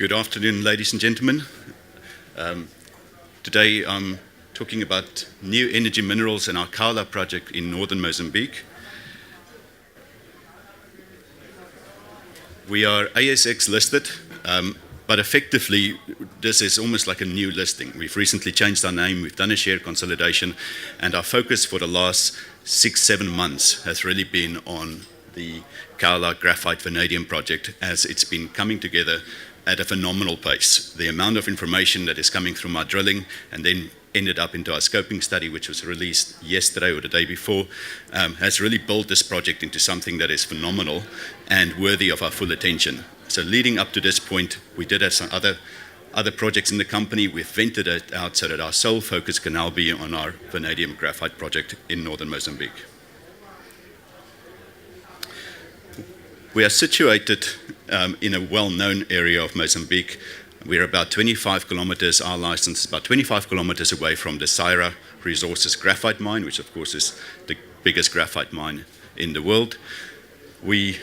Good afternoon, ladies and gentlemen. Today I'm talking about new energy minerals in our Kaula project in northern Mozambique. We are ASX listed, but effectively this is almost like a new listing. We've recently changed our name, we've done a share consolidation, and our focus for the last 6-7 months has really been on the Kaula Graphite Vanadium project as it's been coming together at a phenomenal pace. The amount of information that is coming through our drilling and then ended up into our scoping study, which was released yesterday or the day before, has really built this project into something that is phenomenal and worthy of our full attention. So leading up to this point, we did have some other projects in the company. We've vented it out so that our sole focus can now be on our vanadium graphite project in northern Mozambique. We are situated in a well-known area of Mozambique. We're about 25 kilometers, our license is about 25 kilometers away from the Saira Resources graphite mine, which of course is the biggest graphite mine in the world. We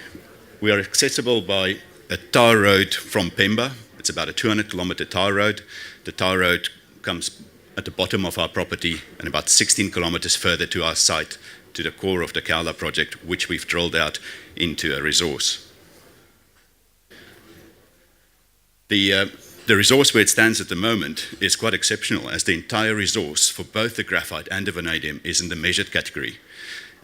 are accessible by a tar road from Pemba. It's about a 200 kilometer tar road. The tar road comes at the bottom of our property and about 16 kilometers further to our site, to the core of the Kaula project, which we've drilled out into a resource. The resource where it stands at the moment is quite exceptional, as the entire resource for both the graphite and the vanadium is in the measured category.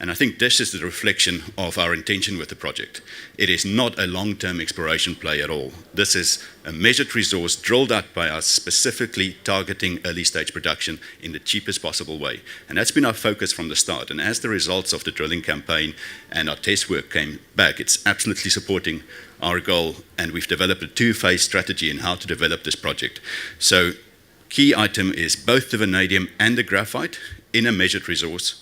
And I think this is the reflection of our intention with the project. It is not a long-term exploration play at all. This is a measured resource drilled out by us, specifically targeting early-stage production in the cheapest possible way. And that's been our focus from the start. And as the results of the drilling campaign and our test work came back, it's absolutely supporting our goal. And we've developed a two-phase strategy in how to develop this project. So key item is both the vanadium and the graphite in a measured resource.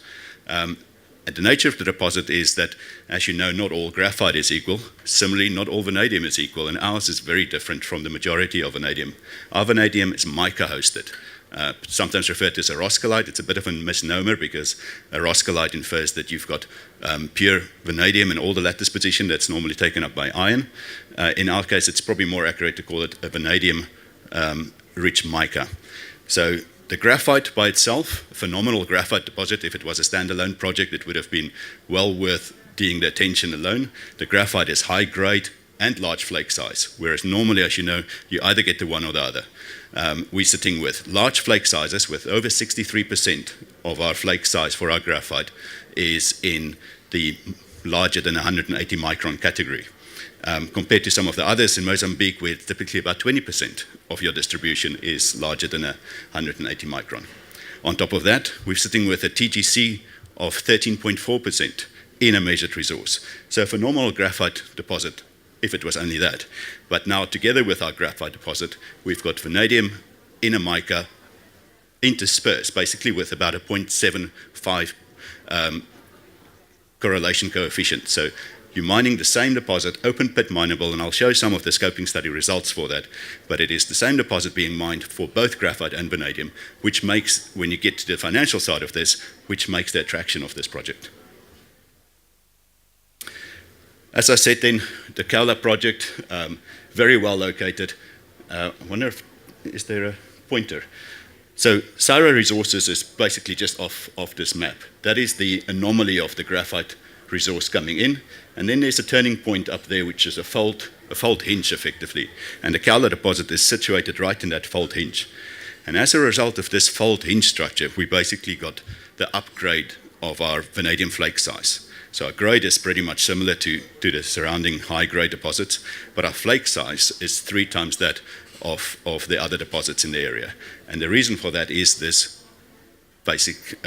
And the nature of the deposit is that, as you know, not all graphite is equal. Similarly, not all vanadium is equal, and ours is very different from the majority of vanadium. Our vanadium is mica-hosted, sometimes referred to as a roscalite. It's a bit of a misnomer because a roscalite infers that you've got pure vanadium in all the lattice position that's normally taken up by iron. In our case, it's probably more accurate to call it a vanadium-rich mica. So the graphite by itself, a phenomenal graphite deposit. If it was a standalone project, it would have been well worth the attention alone. The graphite is high grade and large flake size, whereas normally, as you know, you either get the one or the other. We're sitting with large flake sizes, with over 63% of our flake size for our graphite is in the larger than 180 micron category. Compared to some of the others in Mozambique, where typically about 20% of your distribution is larger than 180 micron. On top of that, we're sitting with a TGC of 13.4% in a measured resource. So a phenomenal graphite deposit, if it was only that. But now, together with our graphite deposit, we've got vanadium in a mica interspersed, basically with about a 0.75 correlation coefficient. So you're mining the same deposit, open pit mineable, and I'll show some of the scoping study results for that, but it is the same deposit being mined for both graphite and vanadium, which makes, when you get to the financial side of this, which makes the attraction of this project. As I said then, the Kaula project, very well located. I wonder if, is there a pointer? So Saira Resources is basically just off this map. That is the anomaly of the graphite resource coming in, and then there's a turning point up there, which is a fault hinge effectively, and the Kaula deposit is situated right in that fault hinge. And as a result of this fault hinge structure, we basically got the upgrade of our vanadium flake size. So our grade is pretty much similar to the surrounding high grade deposits, but our flake size is 3 times that of the other deposits in the area. And the reason for that is this basic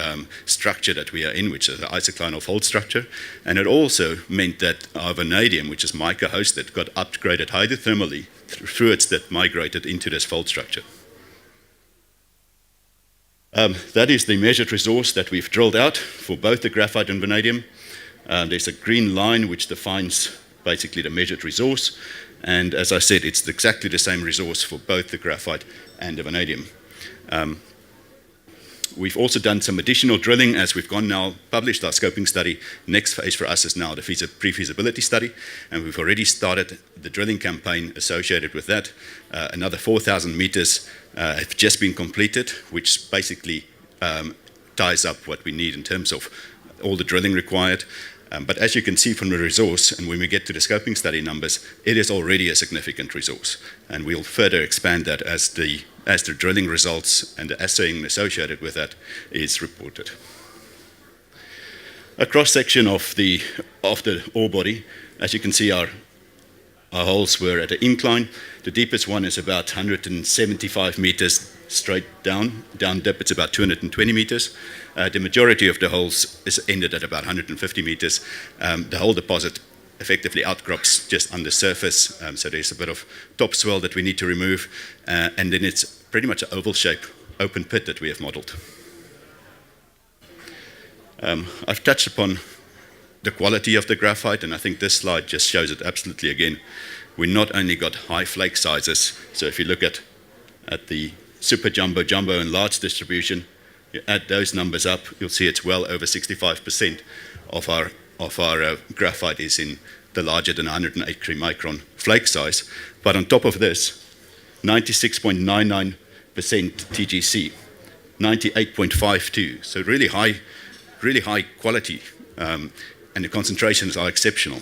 structure that we are in, which is an isoclinal fault structure. And it also meant that our vanadium, which is mica-hosted, got upgraded hydrothermally through it that migrated into this fault structure. That is the measured resource that we've drilled out for both the graphite and vanadium. There's a green line which defines basically the measured resource. And as I said, it's exactly the same resource for both the graphite and the vanadium. We've also done some additional drilling as we've gone now, published our scoping study. Next phase for us is now the pre-feasibility study, and we've already started the drilling campaign associated with that. Another 4,000 meters have just been completed, which basically ties up what we need in terms of all the drilling required. But as you can see from the resource, and when we get to the scoping study numbers, it is already a significant resource. And we'll further expand that as the drilling results and the assaying associated with that is reported. A cross-section of the ore body, as you can see, our holes were at an incline. The deepest one is about 175 meters straight down dip. It's about 220 meters. The majority of the holes is ended at about 150 meters. The whole deposit effectively outcrops just on the surface, so there's a bit of topsoil that we need to remove, and then it's pretty much an oval shape open pit that we have modeled. I've touched upon the quality of the graphite, and I think this slide just shows it absolutely again. We not only got high flake sizes, so if you look at the super jumbo, jumbo and large distribution, you add those numbers up, you'll see it's well over 65% of our graphite is in the larger than 108 micron flake size. But on top of this, 96.99% TGC, 98.52, so really high quality, and the concentrations are exceptional.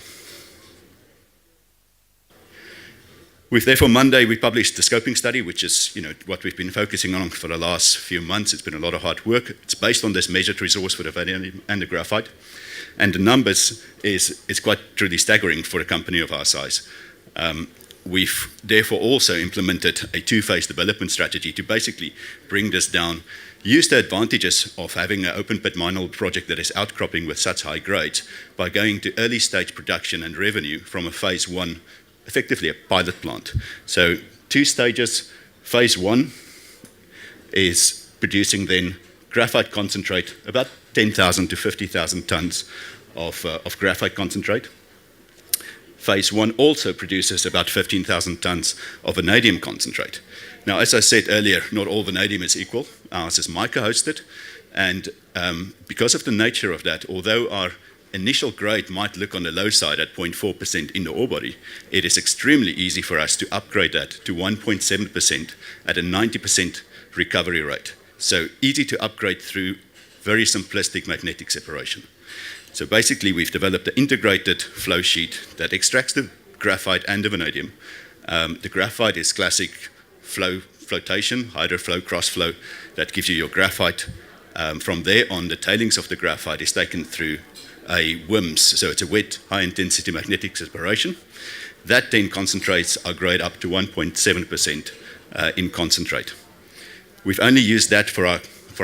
Therefore, Monday, we published the scoping study, which is what we've been focusing on for the last few months. It's been a lot of hard work. It's based on this measured resource for the vanadium and the graphite. And the numbers is quite truly staggering for a company of our size. We've therefore also implemented a two-phase development strategy to basically bring this down, use the advantages of having an open pit mineral project that is outcropping with such high grades by going to early stage production and revenue from a phase one, effectively a pilot plant. So 2 stages. Phase 1 is producing then graphite concentrate, about 10,000 to 50,000 tons of graphite concentrate. Phase 1 also produces about 15,000 tons of vanadium concentrate. Now, as I said earlier, not all vanadium is equal. Ours is mica hosted, and because of the nature of that, although our initial grade might look on the low side at 0.4% in the ore body, it is extremely easy for us to upgrade that to 1.7% at a 90% recovery rate. So easy to upgrade through very simplistic magnetic separation. So basically, we've developed an integrated flow sheet that extracts the graphite and the vanadium. The graphite is classic flotation, hydroflow, crossflow, that gives you your graphite. From there on, the tailings of the graphite is taken through a WIMS, so it's a wet, high-intensity magnetic separation. That then concentrates our grade up to 1.7% in concentrate. We've only used that for our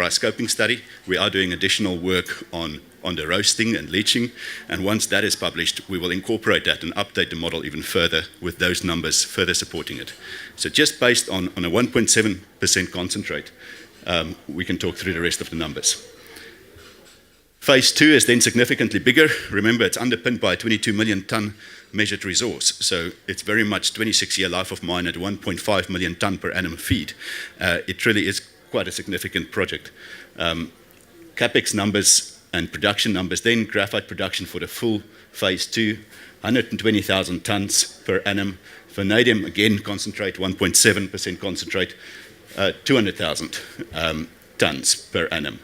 scoping study. We are doing additional work on the roasting and leaching, and once that is published, we will incorporate that and update the model even further with those numbers further supporting it. So just based on a 1.7% concentrate, we can talk through the rest of the numbers. Phase 2 is then significantly bigger. Remember, it's underpinned by a 22 million ton measured resource, so it's very much 26-year life of mine at 1.5 million ton per annum feed. It really is quite a significant project. CapEx numbers and production numbers, then graphite production for the full phase 2, 120,000 tons per annum. Vanadium, again, concentrate, 1.7% concentrate, 200,000 tons per annum.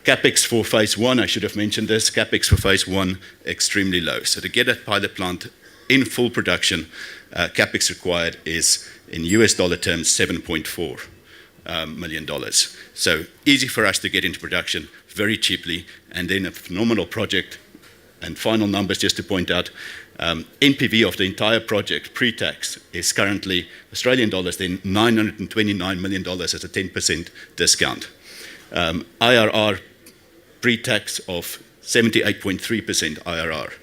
CapEx for phase 1, I should have mentioned this, CapEx for phase 1, extremely low. So to get that pilot plant in full production, CapEx required is, in US dollar terms, $7.4 million. So easy for us to get into production very cheaply, and then a phenomenal project. And final numbers just to point out, NPV of the entire project pre-tax is currently Australian dollars, then $929 million at a 10% discount. IRR pre-tax of 78.3% IRR.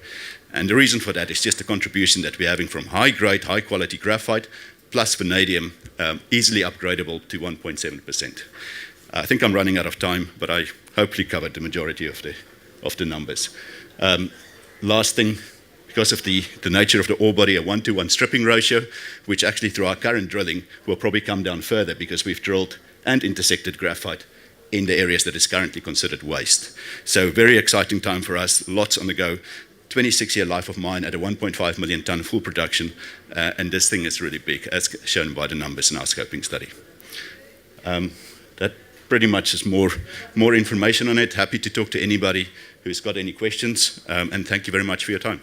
And the reason for that is just the contribution that we're having from high-grade, high-quality graphite plus vanadium, easily upgradable to 1.7%. I think I'm running out of time, but I hopefully covered the majority of the numbers. Last thing, because of the nature of the ore body, a 1-to-1 stripping ratio, which actually through our current drilling will probably come down further because we've drilled and intersected graphite in the areas that is currently considered waste. So very exciting time for us, lots on the go. 26-year life of mine at a 1.5 million ton full production, and this thing is really big, as shown by the numbers in our scoping study. That pretty much is more information on it. Happy to talk to anybody who's got any questions, and thank you very much for your time.